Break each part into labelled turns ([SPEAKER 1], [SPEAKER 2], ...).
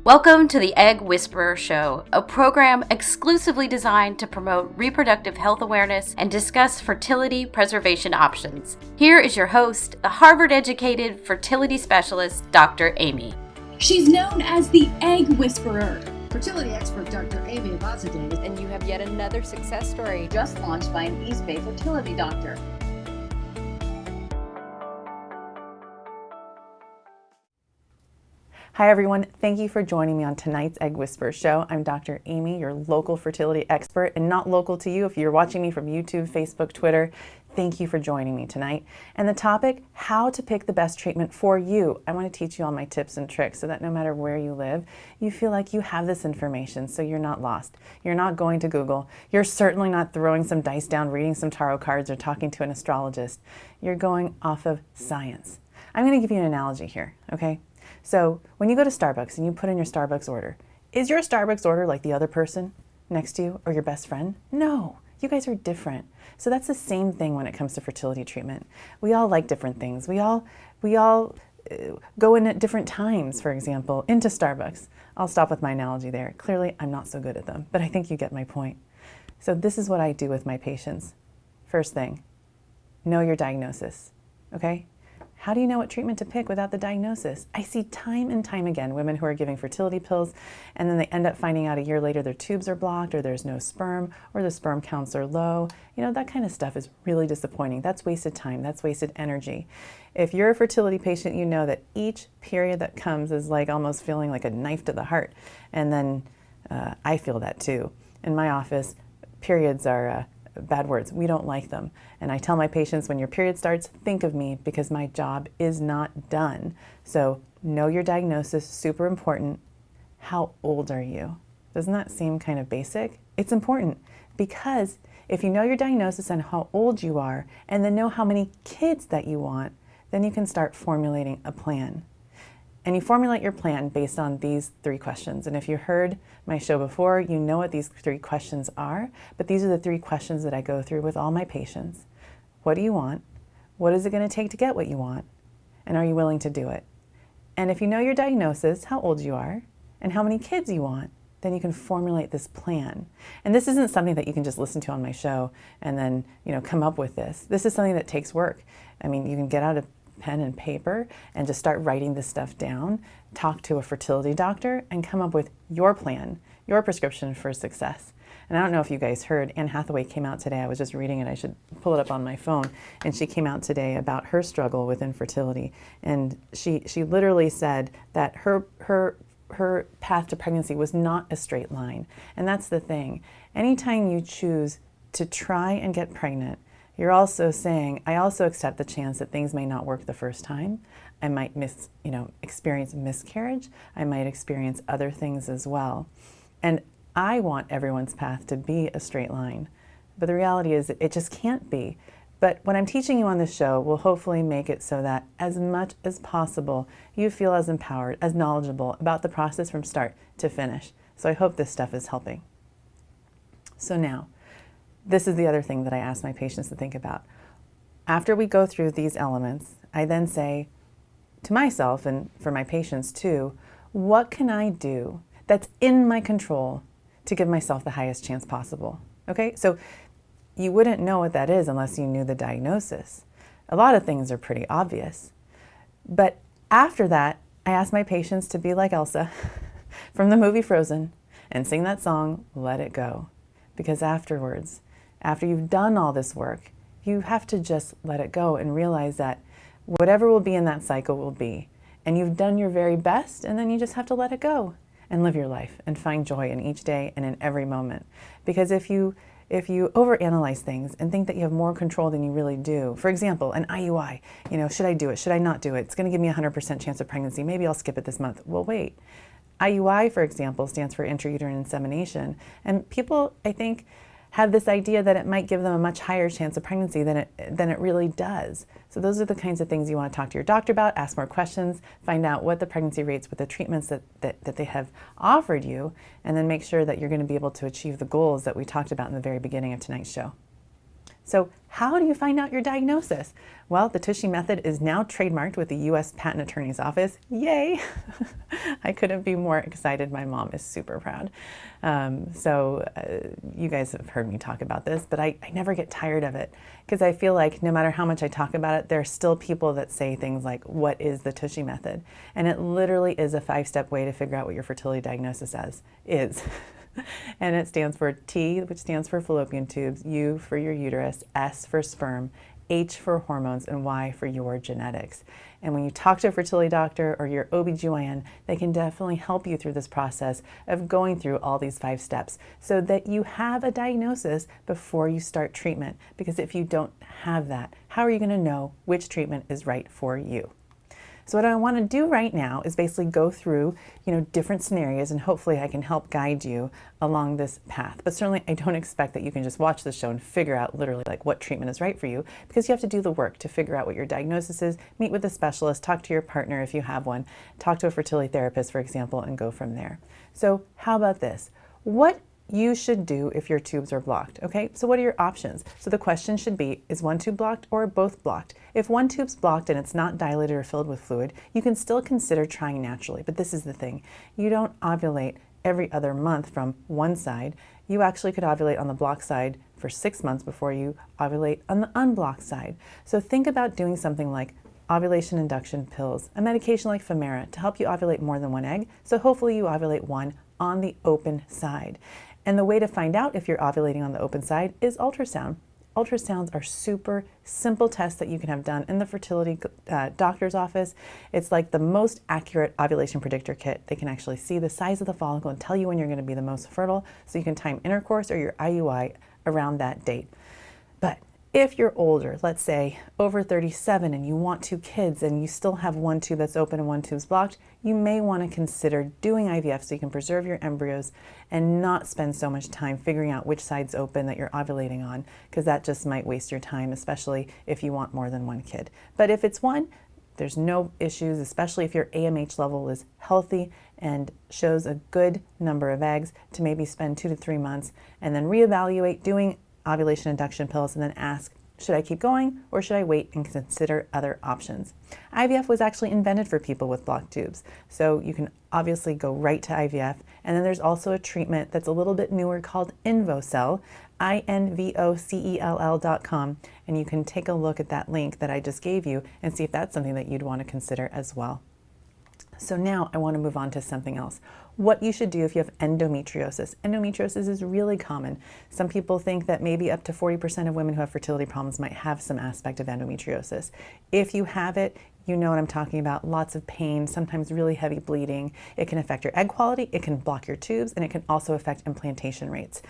[SPEAKER 1] Welcome to the Egg Whisperer Show, a program exclusively designed to promote reproductive health awareness and discuss fertility preservation options. Here is your host, the Harvard-educated fertility specialist, Dr. Amy.
[SPEAKER 2] She's known as the Egg Whisperer.
[SPEAKER 3] Fertility expert Dr. Amy Vasectomy.
[SPEAKER 4] And you have yet another success story
[SPEAKER 2] Just launched by an East Bay fertility doctor.
[SPEAKER 5] Hi everyone, thank you for joining me on tonight's Egg Whisperer Show. I'm Dr. Amy, your local fertility expert, and not local to you if you're watching me from YouTube, Facebook, Twitter. Thank you for joining me tonight. And the topic, how to pick the best treatment for you. I want to teach you all my tips and tricks so that no matter where you live, you feel like you have this information so you're not lost. You're not going to Google. You're certainly not throwing some dice down, reading some tarot cards, or talking to an astrologist. You're going off of science. I'm going to give you an analogy here, okay? So when you go to Starbucks and you put in your Starbucks order, is your Starbucks order like the other person next to you or your best friend? No, you guys are different. So that's the same thing when it comes to fertility treatment. We all like different things. We all go in at different times, for example, into Starbucks. I'll stop with my analogy there. Clearly, I'm not so good at them, but I think you get my point. So this is what I do with my patients. First thing, know your diagnosis, okay? How do you know what treatment to pick without the diagnosis? I see time and time again women who are giving fertility pills and then they end up finding out a year later their tubes are blocked or there's no sperm or the sperm counts are low. You know, that kind of stuff is really disappointing. That's wasted time. That's wasted energy. If you're a fertility patient, you know that each period that comes is like almost feeling like a knife to the heart. And then I feel that too. In my office, periods are bad words. We don't like them. And I tell my patients, when your period starts, think of me because my job is not done. So know your diagnosis, super important. How old are you? Doesn't that seem kind of basic? It's important because if you know your diagnosis and how old you are, and then know how many kids that you want, then you can start formulating a plan. And you formulate your plan based on these 3 questions. And if you heard my show before, you know what these 3 questions are, but these are the 3 questions that I go through with all my patients. What do you want? What is it going to take to get what you want? And are you willing to do it? And if you know your diagnosis, how old you are, and how many kids you want, then you can formulate this plan. And this isn't something that you can just listen to on my show and then, come up with this. This is something that takes work. I mean, you can get out a pen and paper and just start writing this stuff down, talk to a fertility doctor, and come up with your plan, your prescription for success. And I don't know if you guys heard, Anne Hathaway came out today. I was just reading it. I should pull it up on my phone. And she came out today about her struggle with infertility. And she literally said that her path to pregnancy was not a straight line. And that's the thing. Anytime you choose to try and get pregnant, you're also saying, I also accept the chance that things may not work the first time. I might experience miscarriage. I might experience other things as well. And I want everyone's path to be a straight line. But the reality is it just can't be. But what I'm teaching you on this show will hopefully make it so that as much as possible, you feel as empowered, as knowledgeable about the process from start to finish. So I hope this stuff is helping. So now, this is the other thing that I ask my patients to think about. After we go through these elements, I then say to myself and for my patients too, what can I do that's in my control to give myself the highest chance possible? Okay, so you wouldn't know what that is unless you knew the diagnosis. A lot of things are pretty obvious. But after that, I ask my patients to be like Elsa from the movie Frozen and sing that song, Let It Go. Because afterwards, after you've done all this work, you have to just let it go and realize that whatever will be in that cycle will be. And you've done your very best, and then you just have to let it go and live your life and find joy in each day and in every moment. Because if you overanalyze things and think that you have more control than you really do, for example, an IUI, should I do it? Should I not do it? It's going to give me a 100% chance of pregnancy. Maybe I'll skip it this month. Well, wait. IUI, for example, stands for intrauterine insemination. And people, I think, have this idea that it might give them a much higher chance of pregnancy than it really does. So those are the kinds of things you want to talk to your doctor about, ask more questions, find out what the pregnancy rates with the treatments that they have offered you, and then make sure that you're going to be able to achieve the goals that we talked about in the very beginning of tonight's show. So how do you find out your diagnosis? Well, the Tushy method is now trademarked with the U.S. Patent Attorney's Office. Yay! I couldn't be more excited. My mom is super proud. You guys have heard me talk about this, but I never get tired of it because I feel like no matter how much I talk about it, there are still people that say things like, what is the Tushy method? And it literally is a 5-step way to figure out what your fertility diagnosis is. And it stands for T, which stands for fallopian tubes, U for your uterus, S for sperm, H for hormones, and Y for your genetics. And when you talk to a fertility doctor or your OBGYN, they can definitely help you through this process of going through all these 5 steps so that you have a diagnosis before you start treatment. Because if you don't have that, how are you going to know which treatment is right for you? So what I want to do right now is basically go through, different scenarios, and hopefully I can help guide you along this path. But certainly I don't expect that you can just watch the show and figure out literally like what treatment is right for you, because you have to do the work to figure out what your diagnosis is, meet with a specialist, talk to your partner if you have one, talk to a fertility therapist, for example, and go from there. So how about this? What you should do if your tubes are blocked. Okay, so what are your options? So the question should be, is one tube blocked or both blocked? If one tube's blocked and it's not dilated or filled with fluid, you can still consider trying naturally. But this is the thing, you don't ovulate every other month from one side. You actually could ovulate on the blocked side for 6 months before you ovulate on the unblocked side. So think about doing something like ovulation induction pills, a medication like Femera to help you ovulate more than one egg. So hopefully you ovulate one on the open side. And the way to find out if you're ovulating on the open side is ultrasound. Ultrasounds are super simple tests that you can have done in the fertility doctor's office. It's like the most accurate ovulation predictor kit. They can actually see the size of the follicle and tell you when you're going to be the most fertile, so you can time intercourse or your IUI around that date. But if you're older, let's say over 37, and you want 2 kids and you still have one tube that's open and one tube's blocked, you may want to consider doing IVF so you can preserve your embryos and not spend so much time figuring out which side's open that you're ovulating on, because that just might waste your time, especially if you want more than one kid. But if it's one, there's no issues, especially if your AMH level is healthy and shows a good number of eggs, to maybe spend 2 to 3 months and then reevaluate doing ovulation induction pills and then ask, should I keep going or should I wait and consider other options? IVF was actually invented for people with blocked tubes, so you can obviously go right to IVF. And then there's also a treatment that's a little bit newer called InvoCell, INVOCELL.com, and you can take a look at that link that I just gave you and see if that's something that you'd want to consider as well. So now I want to move on to something else. What you should do if you have endometriosis. Endometriosis is really common. Some people think that maybe up to 40% of women who have fertility problems might have some aspect of endometriosis. If you have it, you know what I'm talking about. Lots of pain, sometimes really heavy bleeding. It can affect your egg quality, it can block your tubes, and it can also affect implantation rates.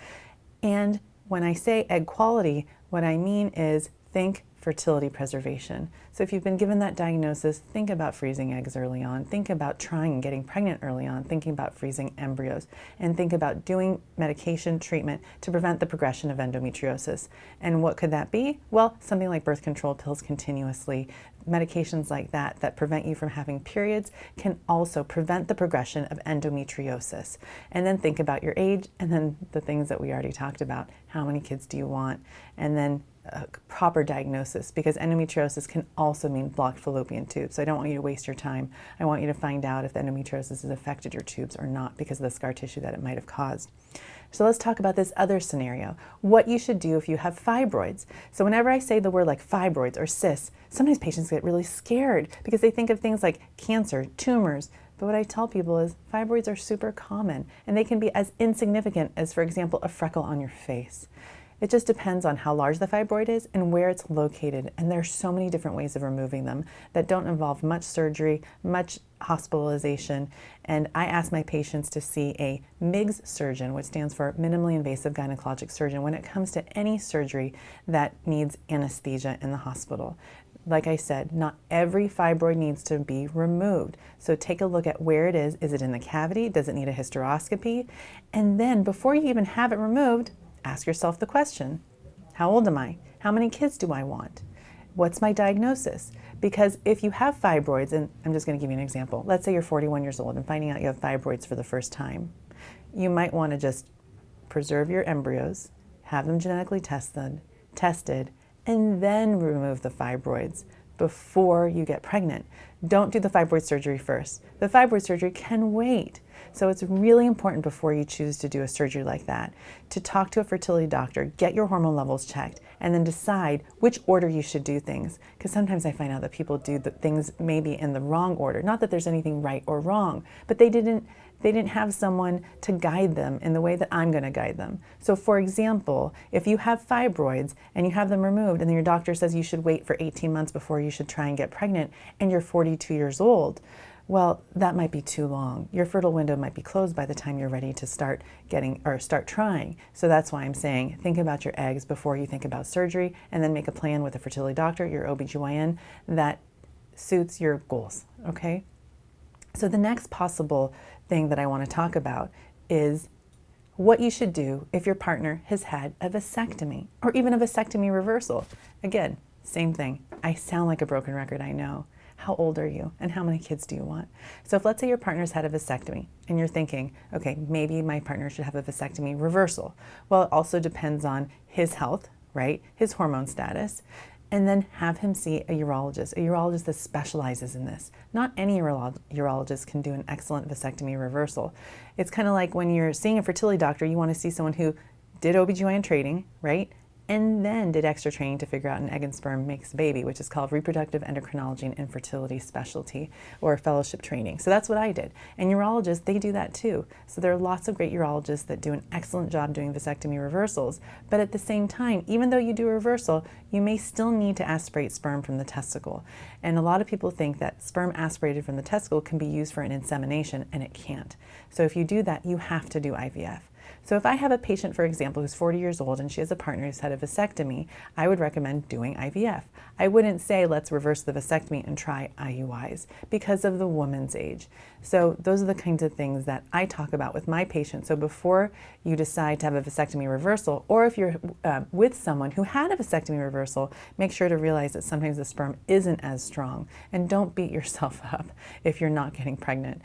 [SPEAKER 5] And when I say egg quality, what I mean is think fertility preservation. So if you've been given that diagnosis, think about freezing eggs early on, think about trying and getting pregnant early on, thinking about freezing embryos, and think about doing medication treatment to prevent the progression of endometriosis. And what could that be? Well, something like birth control pills continuously, medications like that that prevent you from having periods can also prevent the progression of endometriosis. And then think about your age, and then the things that we already talked about. How many kids do you want? And then a proper diagnosis, because endometriosis can also mean blocked fallopian tubes. So I don't want you to waste your time. I want you to find out if the endometriosis has affected your tubes or not because of the scar tissue that it might have caused. So let's talk about this other scenario, what you should do if you have fibroids. So whenever I say the word like fibroids or cysts, sometimes patients get really scared because they think of things like cancer, tumors. But what I tell people is fibroids are super common, and they can be as insignificant as, for example, a freckle on your face. It just depends on how large the fibroid is and where it's located. And there are so many different ways of removing them that don't involve much surgery, much hospitalization. And I ask my patients to see a MIGS surgeon, which stands for minimally invasive gynecologic surgeon, when it comes to any surgery that needs anesthesia in the hospital. Like I said, not every fibroid needs to be removed. So take a look at where it is. Is it in the cavity? Does it need a hysteroscopy? And then before you even have it removed, ask yourself the question, how old am I? How many kids do I want? What's my diagnosis? Because if you have fibroids, and I'm just going to give you an example. Let's say you're 41 years old and finding out you have fibroids for the first time. You might want to just preserve your embryos, have them genetically tested, tested, and then remove the fibroids before you get pregnant. Don't do the fibroid surgery first. The fibroid surgery can wait. So it's really important before you choose to do a surgery like that to talk to a fertility doctor, get your hormone levels checked, and then decide which order you should do things. Because sometimes I find out that people do the things maybe in the wrong order. Not that there's anything right or wrong, but they didn't have someone to guide them in the way that I'm going to guide them. So for example, if you have fibroids and you have them removed and then your doctor says you should wait for 18 months before you should try and get pregnant and you're 42 years old, well, that might be too long. Your fertile window might be closed by the time you're ready to start trying. So that's why I'm saying think about your eggs before you think about surgery, and then make a plan with a fertility doctor, your OBGYN, that suits your goals, okay? So the next possible thing that I want to talk about is what you should do if your partner has had a vasectomy or even a vasectomy reversal. Again, same thing. I sound like a broken record, I know. How old are you and how many kids do you want? So if let's say your partner's had a vasectomy and you're thinking, okay, maybe my partner should have a vasectomy reversal. Well, it also depends on his health, right? His hormone status. And then have him see a urologist that specializes in this. Not any urologist can do an excellent vasectomy reversal. It's kind of like when you're seeing a fertility doctor, you want to see someone who did OBGYN training, right? And then did extra training to figure out an egg and sperm makes a baby, which is called reproductive endocrinology and infertility specialty or fellowship training. So that's what I did. And urologists, they do that too. So there are lots of great urologists that do an excellent job doing vasectomy reversals. But at the same time, even though you do a reversal, you may still need to aspirate sperm from the testicle. And a lot of people think that sperm aspirated from the testicle can be used for an insemination, and it can't. So if you do that, you have to do IVF. So if I have a patient, for example, who's 40 years old and she has a partner who's had a vasectomy, I would recommend doing IVF. I wouldn't say let's reverse the vasectomy and try IUIs because of the woman's age. So those are the kinds of things that I talk about with my patients. So before you decide to have a vasectomy reversal, or if you're with someone who had a vasectomy reversal, make sure to realize that sometimes the sperm isn't as strong, and don't beat yourself up if you're not getting pregnant.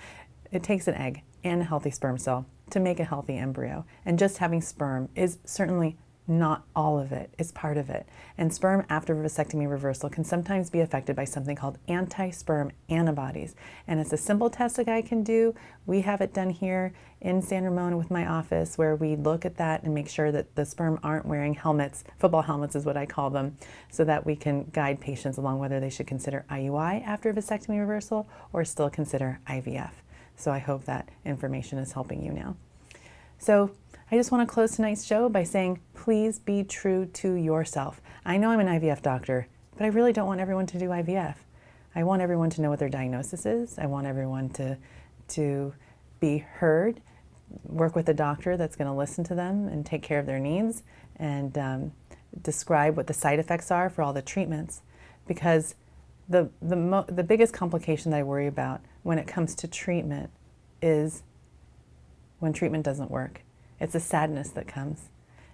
[SPEAKER 5] It takes an egg and a healthy sperm cell to make a healthy embryo. And just having sperm is certainly not all of it, it's part of it. And sperm after vasectomy reversal can sometimes be affected by something called anti-sperm antibodies. And it's a simple test a guy can do. We have it done here in San Ramon with my office, where we look at that and make sure that the sperm aren't wearing helmets, football helmets is what I call them, so that we can guide patients along whether they should consider IUI after vasectomy reversal or still consider IVF. So I hope that information is helping you now. So I just want to close tonight's show by saying, please be true to yourself. I know I'm an IVF doctor, but I really don't want everyone to do IVF. I want everyone to know what their diagnosis is. I want everyone to be heard, work with a doctor that's going to listen to them and take care of their needs, and describe what the side effects are for all the treatments. Because the biggest complication that I worry about when it comes to treatment is when treatment doesn't work. It's a sadness that comes.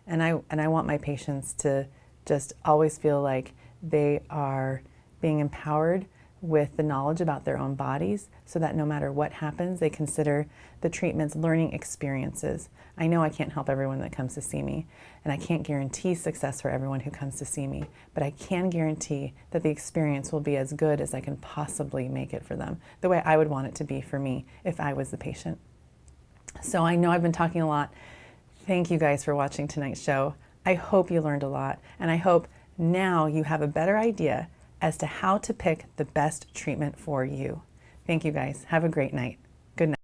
[SPEAKER 5] And I want my patients to just always feel like they are being empowered with the knowledge about their own bodies, so that no matter what happens, they consider the treatments learning experiences. I know I can't help everyone that comes to see me, and I can't guarantee success for everyone who comes to see me, but I can guarantee that the experience will be as good as I can possibly make it for them, the way I would want it to be for me if I was the patient. So I know I've been talking a lot. Thank you guys for watching tonight's show. I hope you learned a lot, and I hope now you have a better idea as to how to pick the best treatment for you. Thank you guys. Have a great night. Good night.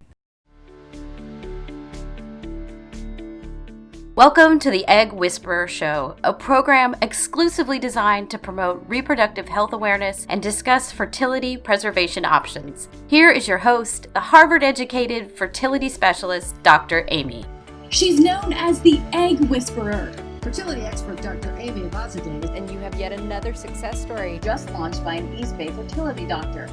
[SPEAKER 1] Welcome to the Egg Whisperer Show, a program exclusively designed to promote reproductive health awareness and discuss fertility preservation options. Here is your host, the Harvard-educated fertility specialist, Dr. Amy.
[SPEAKER 2] She's known as the Egg Whisperer.
[SPEAKER 3] Fertility expert Dr. Amy Vasectomy.
[SPEAKER 4] And you have yet another success story.
[SPEAKER 2] Just launched by an East Bay fertility doctor.